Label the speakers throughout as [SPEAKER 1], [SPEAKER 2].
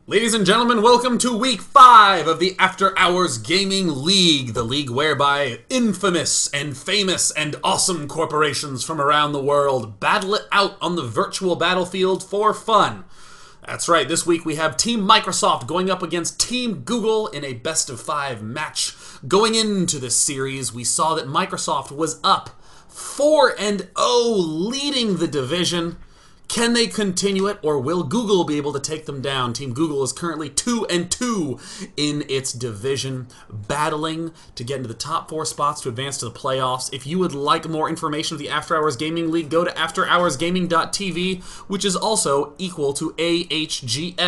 [SPEAKER 1] Ladies and gentlemen, welcome to Week 5 of the After Hours Gaming League, the league whereby infamous and famous and awesome corporations from around the world battle it out on the virtual battlefield for fun. That's right, this week we have Team Microsoft going up against Team Google in a best-of-5 match. Going into this series, we saw that Microsoft was up 4-0, leading the division. Can they continue it, or will Google be able to take them down? Team Google is currently 2-2 in its division, battling to get into the top 4 spots to advance to the playoffs. If you would like more information of the After Hours Gaming League, go to afterhoursgaming.tv, which is also equal to AHGL.tv.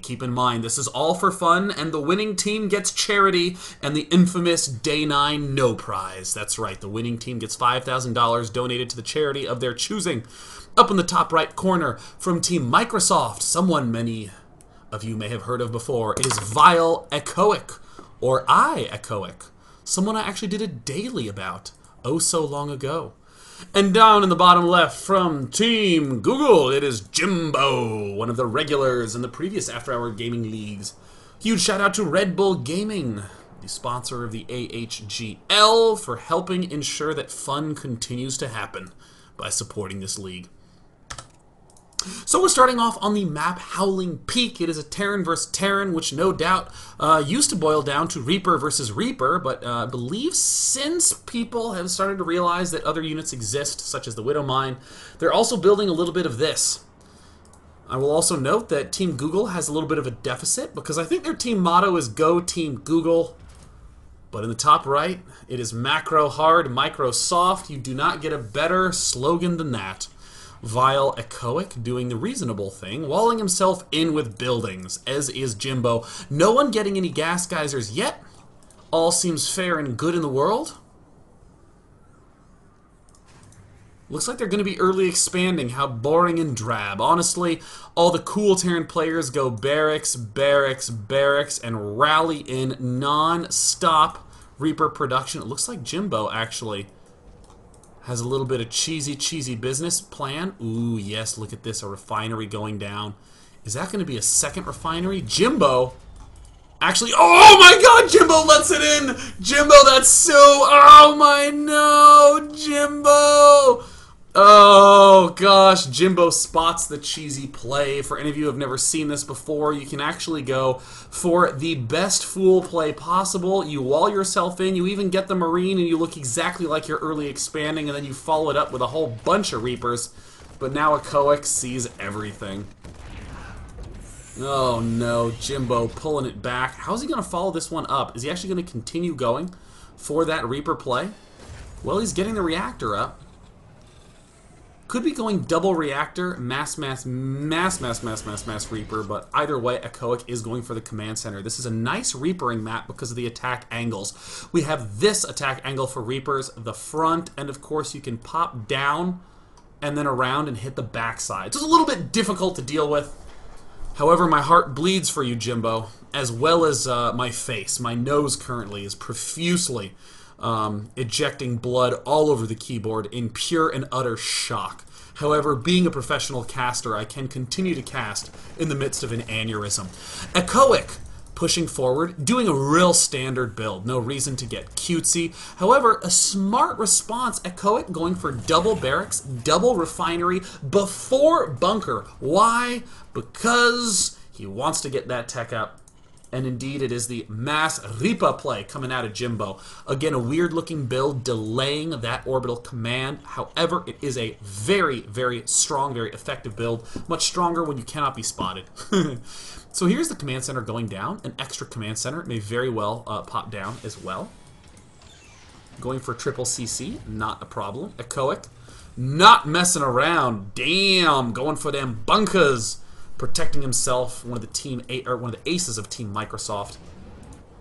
[SPEAKER 1] Keep in mind, this is all for fun, and the winning team gets charity and the infamous Day 9 no prize. That's right, the winning team gets $5,000 donated to the charity of their choosing. Up in the top right corner from Team Microsoft, someone many of you may have heard of before, is Vile Echoic, or Echoic, someone I actually did a daily about oh so long ago. And down in the bottom left from Team Google, it is Jimbo, one of the regulars in the previous After Hour Gaming Leagues. Huge shout out to Red Bull Gaming, the sponsor of the AHGL, for helping ensure that fun continues to happen by supporting this league. So we're starting off on the map Howling Peak. It is a Terran versus Terran, which no doubt used to boil down to Reaper versus Reaper, but I believe since people have started to realize that other units exist, such as the Widow Mine, they're also building a little bit of this. I will also note that Team Google has a little bit of a deficit, because I think their team motto is Go Team Google. But in the top right, it is macro hard, micro soft. You do not get a better slogan than that. Vile Echoic doing the reasonable thing, walling himself in with buildings, as is Jimbo. No one getting any gas geysers yet. All seems fair and good in the world. Looks like they're going to be early expanding. How boring and drab. Honestly, all the cool Terran players go barracks, barracks, barracks, and rally in non-stop Reaper production. It looks like Jimbo actually has a little bit of cheesy business plan. Ooh, yes, look at this, a refinery going down. Is that going to be a second refinery? Jimbo actually, oh my god, Jimbo lets it in! Jimbo, that's so, oh my, no, Jimbo! Oh gosh, Jimbo spots the cheesy play. For any of you who have never seen this before, you can actually go for the best fool play possible. You wall yourself in, you even get the Marine, and you look exactly like you're early expanding, and then you follow it up with a whole bunch of Reapers. But now Echoic sees everything. Oh no, Jimbo pulling it back. How's he going to follow this one up? Is he actually going to continue going for that Reaper play? Well, he's getting the reactor up. Could be going double reactor, mass Reaper, but either way, Echoic is going for the command center. This is a nice Reapering map because of the attack angles. We have this attack angle for Reapers, the front, and of course you can pop down and then around and hit the backside. So it's a little bit difficult to deal with. However, my heart bleeds for you, Jimbo, as well as my face. My nose currently is profusely ejecting blood all over the keyboard in pure and utter shock. However, being a professional caster, I can continue to cast in the midst of an aneurysm. Echoic pushing forward, doing a real standard build. No reason to get cutesy. However, a smart response. Echoic going for double barracks, double refinery before bunker. Why? Because he wants to get that tech up. And indeed, it is the mass Reaper play coming out of Jimbo. Again, a weird-looking build, delaying that orbital command. However, it is a very, very strong, very effective build. Much stronger when you cannot be spotted. So here's the command center going down. An extra command center may very well pop down as well. Going for triple CC, not a problem. Echoic, not messing around. Damn, going for them bunkers. Protecting himself, one of the aces of Team Microsoft,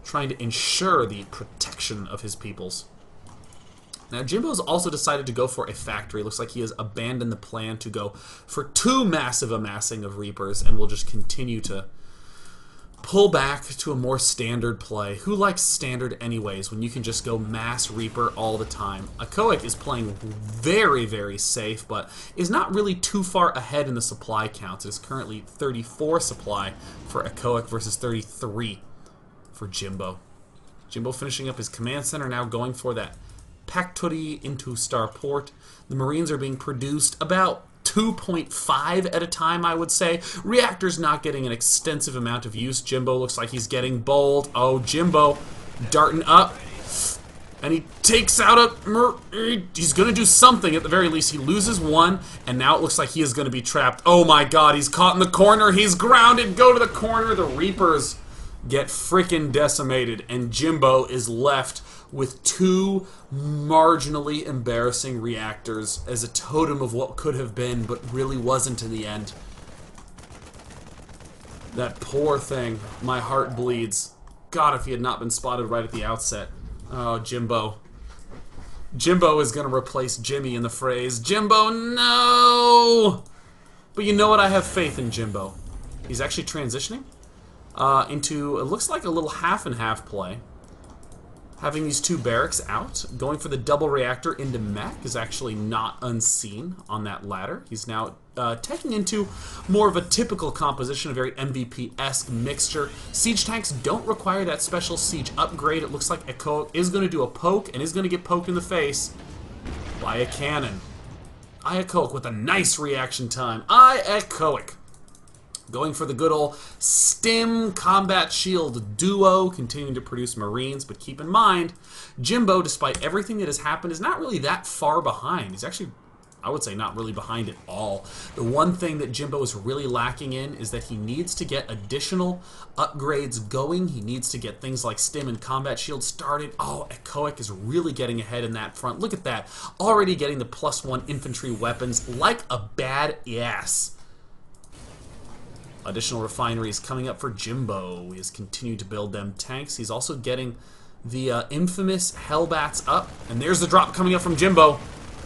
[SPEAKER 1] trying to ensure the protection of his peoples. Now, Jimbo's also decided to go for a factory. Looks like he has abandoned the plan to go for 2 massive amassing of Reapers, and will just continue to pull back to a more standard play. Who likes standard anyways when you can just go mass Reaper all the time? Echoic is playing very, very safe, but is not really too far ahead in the supply counts. It is currently 34 supply for Echoic versus 33 for Jimbo. Jimbo finishing up his command center, now going for that Pactory into Starport. The Marines are being produced about 2.5 at a time, I would say. Reactor's not getting an extensive amount of use. Jimbo looks like he's getting bold. Oh, Jimbo darting up. And he takes out he's going to do something at the very least. He loses one, and now it looks like he is going to be trapped. Oh my god, he's caught in the corner. He's grounded. Go to the corner. The Reapers get freaking decimated, and Jimbo is left with two marginally embarrassing reactors as a totem of what could have been, but really wasn't in the end. That poor thing. My heart bleeds. God, if he had not been spotted right at the outset. Oh, Jimbo. Jimbo is going to replace Jimmy in the phrase, Jimbo, no! But you know what? I have faith in Jimbo. He's actually transitioning into, it looks like a little half-and-half play. Having these two barracks out, going for the double reactor into mech is actually not unseen on that ladder. He's now taking into more of a typical composition, a very MVP-esque mixture. Siege tanks don't require that special siege upgrade. It looks like Echo is going to do a poke and is going to get poked in the face by a cannon. Echoic with a nice reaction time. Echoic going for the good old Stim Combat Shield duo, continuing to produce Marines, but keep in mind, Jimbo, despite everything that has happened, is not really that far behind. He's actually, I would say, not really behind at all. The one thing that Jimbo is really lacking in is that he needs to get additional upgrades going. He needs to get things like Stim and Combat Shield started. Oh, Echoic is really getting ahead in that front. Look at that. Already getting the +1 infantry weapons like a badass. Additional refineries coming up for Jimbo. He has continued to build them tanks. He's also getting the infamous Hellbats up. And there's the drop coming up from Jimbo.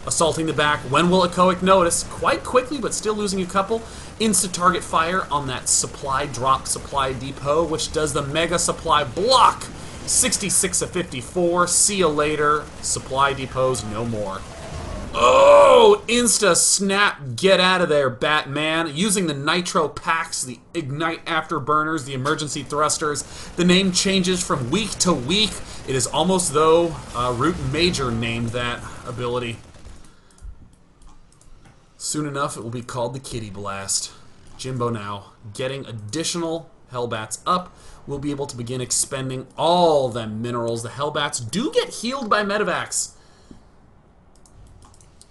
[SPEAKER 1] Assaulting the back. When will Echoic notice? Quite quickly, but still losing a couple. Insta-target fire on that supply drop supply depot, which does the mega supply block. 66 of 54. See you later. Supply depots no more. Oh! Insta-snap, get out of there, Batman. Using the nitro packs, the ignite afterburners, the emergency thrusters. The name changes from week to week. It is almost though Root Major named that ability. Soon enough, it will be called the Kitty Blast. Jimbo now getting additional Hellbats up. We'll be able to begin expending all them minerals. The Hellbats do get healed by medevacs.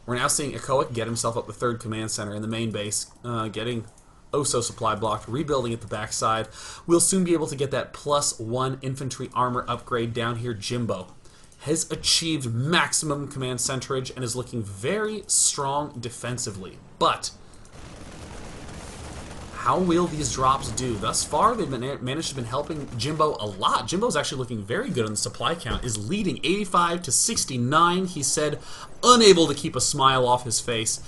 [SPEAKER 1] We're now seeing Echoic get himself up the third command center in the main base, getting Oso supply blocked, rebuilding at the backside. We'll soon be able to get that +1 infantry armor upgrade down here. Jimbo has achieved maximum command centerage and is looking very strong defensively. But how will these drops do? Thus far, they've managed to be helping Jimbo a lot. Jimbo's actually looking very good on the supply count, is leading 85 to 69. He said, unable to keep a smile off his face.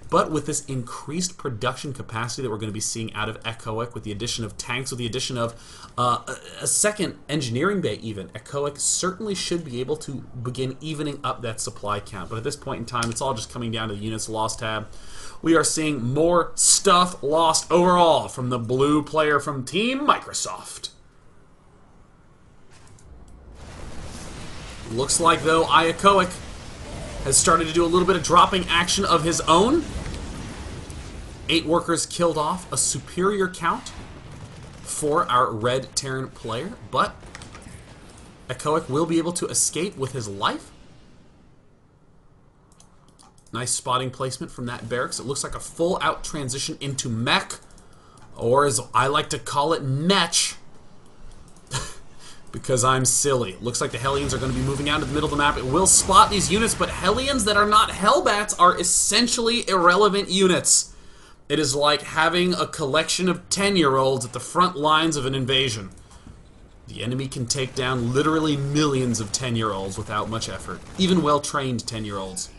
[SPEAKER 1] But with this increased production capacity that we're going to be seeing out of Echoic, with the addition of tanks, with the addition of a second engineering bay even, Echoic certainly should be able to begin evening up that supply count. But at this point in time, it's all just coming down to the units lost tab. We are seeing more stuff lost overall from the blue player from Team Microsoft. Looks like, though, Echoic has started to do a little bit of dropping action of his own. 8 workers killed off, a superior count for our red Terran player, but Echoic will be able to escape with his life. Nice spotting placement from that barracks. It looks like a full-out transition into mech, or as I like to call it, mech, because I'm silly. Looks like the Hellions are going to be moving out to the middle of the map. It will spot these units, but Hellions that are not Hellbats are essentially irrelevant units. It is like having a collection of 10-year-olds at the front lines of an invasion. The enemy can take down literally millions of 10-year-olds without much effort. Even well-trained 10-year-olds.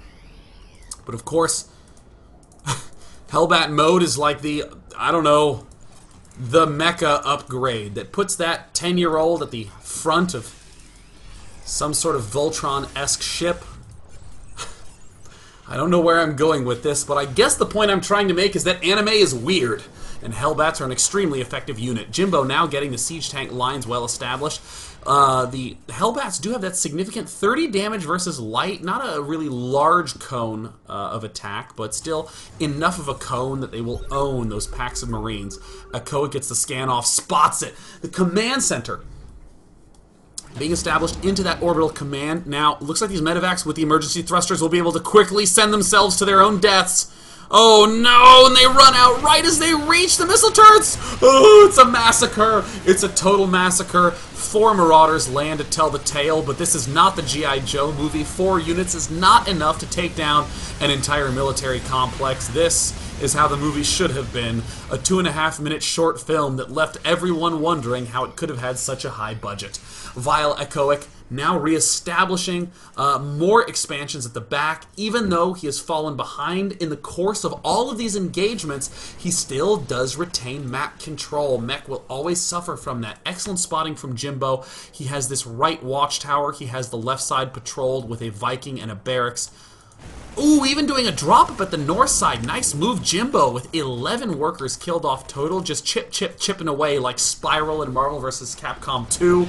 [SPEAKER 1] But of course, Hellbat mode is like the, I don't know, the mecha upgrade that puts that 10-year-old at the front of some sort of Voltron-esque ship. I don't know where I'm going with this, but I guess the point I'm trying to make is that anime is weird, and Hellbats are an extremely effective unit. Jimbo now getting the siege tank lines well established. The Hellbats do have that significant 30 damage versus light. Not a really large cone of attack, but still enough of a cone that they will own those packs of Marines. Akoa gets the scan off, spots it. The command center being established into that orbital command. Now, looks like these medevacs with the emergency thrusters will be able to quickly send themselves to their own deaths. Oh no, and they run out right as they reach the missile turrets! Oh, it's a massacre! It's a total massacre. 4 Marauders land to tell the tale, but this is not the G.I. Joe movie. 4 units is not enough to take down an entire military complex. This is how the movie should have been. A 2.5-minute short film that left everyone wondering how it could have had such a high budget. Vile Echoic now reestablishing more expansions at the back. Even though he has fallen behind in the course of all of these engagements, he still does retain map control. Mech will always suffer from that. Excellent spotting from Jimbo. He has this right watchtower. He has the left side patrolled with a Viking and a barracks. Ooh, even doing a drop up at the north side. Nice move, Jimbo, with 11 workers killed off total. Just chipping away like Spiral in Marvel vs. Capcom 2.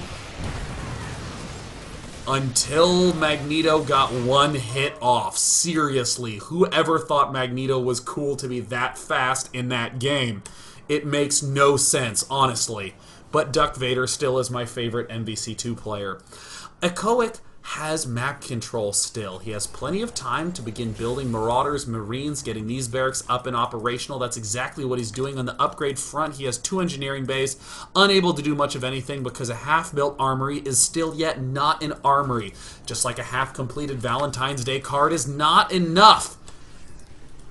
[SPEAKER 1] Until Magneto got 1 hit off. Seriously, whoever thought Magneto was cool to be that fast in that game? It makes no sense, honestly. But Duck Vader still is my favorite MVC2 player. Echoic has map control still. He has plenty of time to begin building Marauders, Marines, getting these barracks up and operational. That's exactly what he's doing on the upgrade front. He has 2 engineering bays, unable to do much of anything because a half-built armory is still yet not an armory. Just like a half-completed Valentine's Day card is not enough.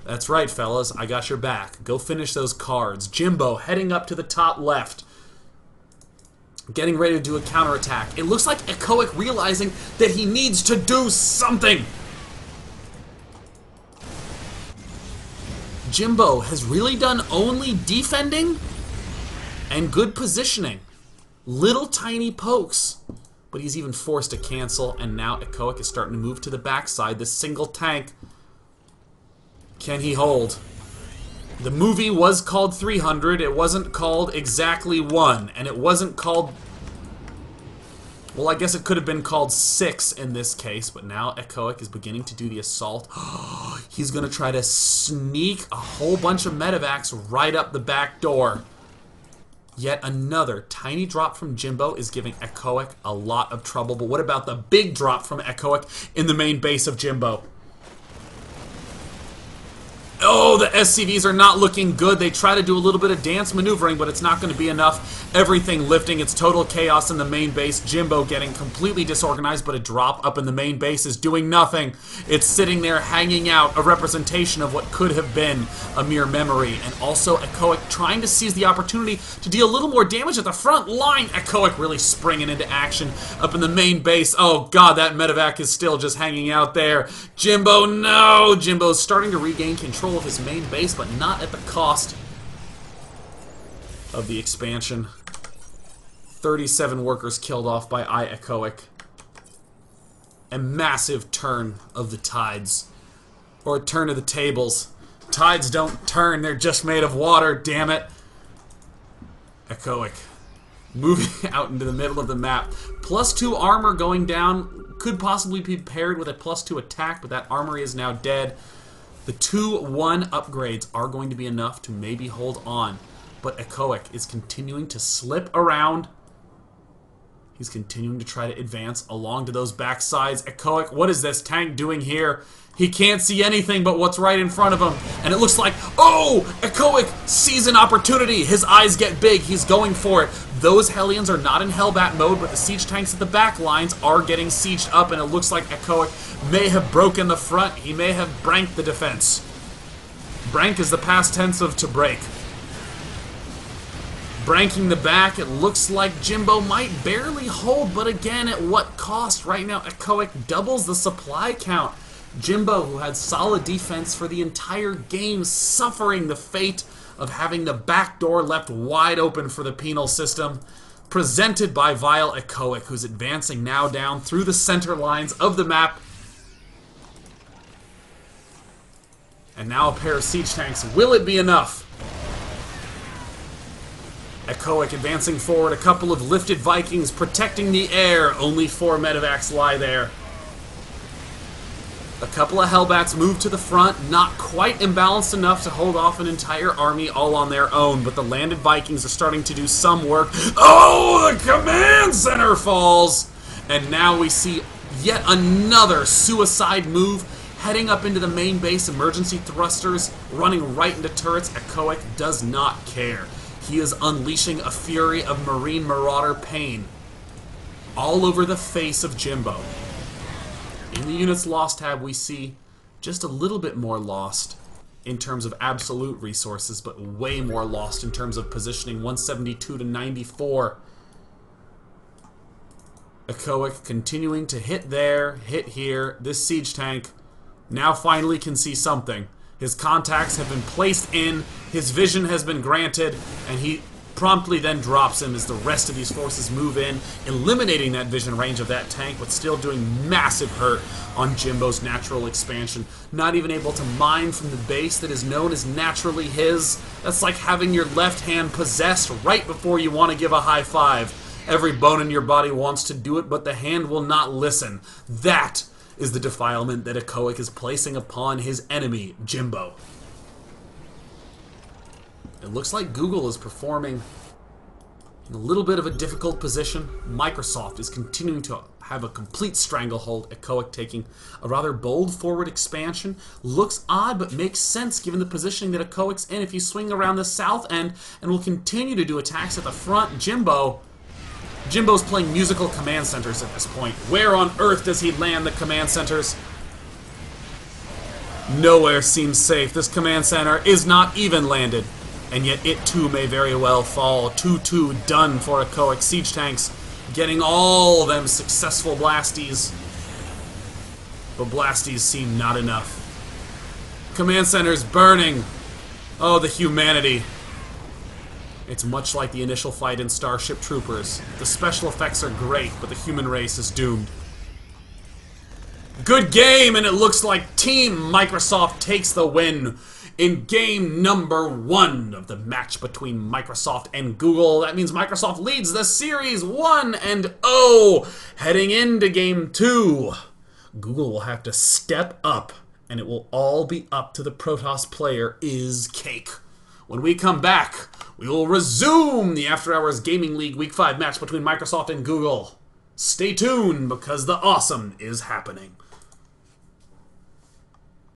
[SPEAKER 1] That's right, fellas. I got your back. Go finish those cards. Jimbo heading up to the top left, getting ready to do a counterattack. It looks like Echoic realizing that he needs to do something. Jimbo has really done only defending and good positioning. Little tiny pokes. But he's even forced to cancel, and now Echoic is starting to move to the backside. This single tank. Can he hold? The movie was called 300, it wasn't called exactly 1, and it wasn't called... Well, I guess it could have been called 6 in this case, but now Echoic is beginning to do the assault. He's going to try to sneak a whole bunch of medevacs right up the back door. Yet another tiny drop from Jimbo is giving Echoic a lot of trouble, but what about the big drop from Echoic in the main base of Jimbo? Oh, the SCVs are not looking good. They try to do a little bit of dance maneuvering, but it's not going to be enough. Everything lifting. It's total chaos in the main base. Jimbo getting completely disorganized, but a drop up in the main base is doing nothing. It's sitting there hanging out, a representation of what could have been a mere memory. And also Echoic trying to seize the opportunity to deal a little more damage at the front line. Echoic really springing into action up in the main base. Oh god, that medevac is still just hanging out there. Jimbo, no! Jimbo's starting to regain control of his main base, but not at the cost of the expansion. 37 workers killed off by Echoic. A massive turn of the tides. Or a turn of the tables. Tides don't turn, they're just made of water, damn it. Echoic moving out into the middle of the map. +2 armor going down. Could possibly be paired with a +2 attack, but that armory is now dead. The 2-1 upgrades are going to be enough to maybe hold on. But Echoic is continuing to slip around. He's continuing to try to advance along to those back sides. Echoic, what is this tank doing here? He can't see anything but what's right in front of him. And it looks like, oh! Echoic sees an opportunity. His eyes get big. He's going for it. Those Hellions are not in Hellbat mode, but the siege tanks at the back lines are getting sieged up, and it looks like Echoic may have broken the front. He may have branked the defense. Brank is the past tense of to break. Branking the back, it looks like Jimbo might barely hold, but again, at what cost? Right now, Echoic doubles the supply count. Jimbo, who had solid defense for the entire game, suffering the fate of having the back door left wide open for the penal system. Presented by Vile Echoic, who's advancing now down through the center lines of the map. And now a pair of siege tanks. Will it be enough? Echoic advancing forward. A couple of lifted Vikings protecting the air. Only 4 medevacs lie there. A couple of Hellbats move to the front, not quite imbalanced enough to hold off an entire army all on their own, but the landed Vikings are starting to do some work. Oh, the command center falls! And now we see yet another suicide move, heading up into the main base, emergency thrusters, running right into turrets. Echoic does not care. He is unleashing a fury of Marine Marauder pain all over the face of Jimbo. In the units lost tab, we see just a little bit more lost in terms of absolute resources, but way more lost in terms of positioning, 172 to 94. Echoic continuing to hit there, hit here. This siege tank now finally can see something. His contacts have been placed in, his vision has been granted, and he promptly then drops him as the rest of these forces move in, eliminating that vision range of that tank, but still doing massive hurt on Jimbo's natural expansion. Not even able to mine from the base that is known as naturally his. That's like having your left hand possessed right before you want to give a high five. Every bone in your body wants to do it, but the hand will not listen. That is the defilement that Echoic is placing upon his enemy, Jimbo. It looks like Google is performing in a little bit of a difficult position. Microsoft is continuing to have a complete stranglehold. Echoic taking a rather bold forward expansion. Looks odd, but makes sense given the positioning that Echoic's in. If you swing around the south end and will continue to do attacks at the front, Jimbo's playing musical command centers at this point. Where on earth does he land the command centers? Nowhere seems safe. This command center is not even landed. And yet it too may very well fall. 2-2 done for Echoic. Siege tanks getting all them successful blasties. But blasties seem not enough. Command centers burning. Oh, the humanity. It's much like the initial fight in Starship Troopers. The special effects are great, but the human race is doomed. Good game, and it looks like Team Microsoft takes the win in game number 1 of the match between Microsoft and Google. That means Microsoft leads the series 1-0. Heading into game 2, Google will have to step up, and it will all be up to the Protoss player is Cake. When we come back, we will resume the After Hours Gaming League Week 5 match between Microsoft and Google. Stay tuned, because the awesome is happening.